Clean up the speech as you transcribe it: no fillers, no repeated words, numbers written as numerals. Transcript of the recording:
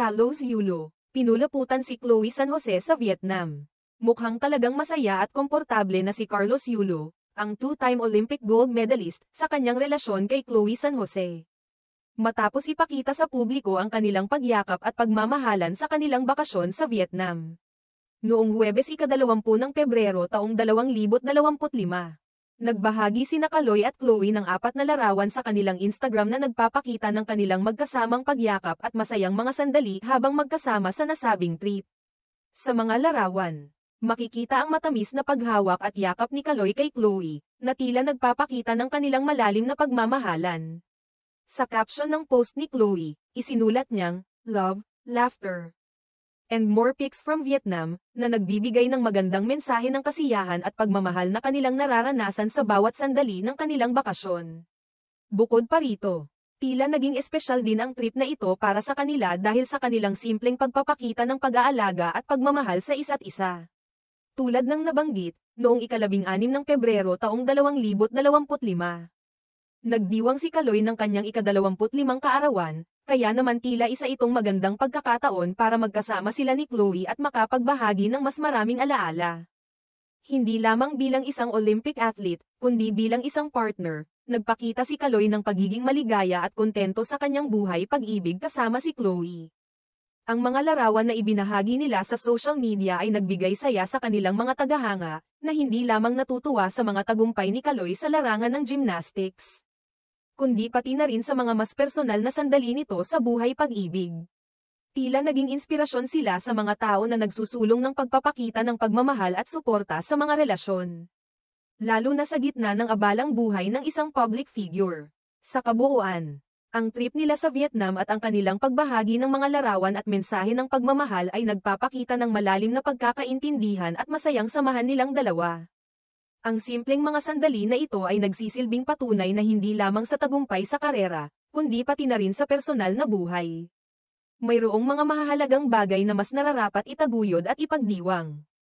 Carlos Yulo, pinulaputan si Chloe San Jose sa Vietnam. Mukhang talagang masaya at komportable na si Carlos Yulo, ang two-time Olympic gold medalist, sa kanyang relasyon kay Chloe San Jose. Matapos ipakita sa publiko ang kanilang pagyakap at pagmamahalan sa kanilang bakasyon sa Vietnam. Noong Huwebes ika-20 ng Pebrero taong 2025. Nagbahagi sina Kaloy at Chloe ng 4 na larawan sa kanilang Instagram na nagpapakita ng kanilang magkasamang pagyakap at masayang mga sandali habang magkasama sa nasabing trip. Sa mga larawan, makikita ang matamis na paghawak at yakap ni Kaloy kay Chloe, na tila nagpapakita ng kanilang malalim na pagmamahalan. Sa caption ng post ni Chloe, isinulat niyang, "Love, laughter, and more pics from Vietnam," na nagbibigay ng magandang mensahe ng kasiyahan at pagmamahal na kanilang nararanasan sa bawat sandali ng kanilang bakasyon. Bukod pa rito, tila naging espesyal din ang trip na ito para sa kanila dahil sa kanilang simpleng pagpapakita ng pag-aalaga at pagmamahal sa isa't isa. Tulad ng nabanggit, noong ika-16 ng Pebrero taong 2025. Nagdiwang si Kaloy ng kanyang ika-25 kaarawan, kaya naman tila isa itong magandang pagkakataon para magkasama sila ni Chloe at makapagbahagi ng mas maraming alaala. Hindi lamang bilang isang Olympic athlete, kundi bilang isang partner, nagpakita si Kaloy ng pagiging maligaya at kontento sa kanyang buhay pag-ibig kasama si Chloe. Ang mga larawan na ibinahagi nila sa social media ay nagbigay saya sa kanilang mga tagahanga, na hindi lamang natutuwa sa mga tagumpay ni Kaloy sa larangan ng gymnastics, kundi pati na rin sa mga mas personal na sandali nito sa buhay pag-ibig. Tila naging inspirasyon sila sa mga tao na nagsusulong ng pagpapakita ng pagmamahal at suporta sa mga relasyon, lalo na sa gitna ng abalang buhay ng isang public figure. Sa kabuuan, ang trip nila sa Vietnam at ang kanilang pagbahagi ng mga larawan at mensahe ng pagmamahal ay nagpapakita ng malalim na pagkakaintindihan at masayang samahan nilang dalawa. Ang simpleng mga sandali na ito ay nagsisilbing patunay na hindi lamang sa tagumpay sa karera, kundi pati na rin sa personal na buhay. Mayroong mga mahahalagang bagay na mas nararapat itaguyod at ipagdiwang.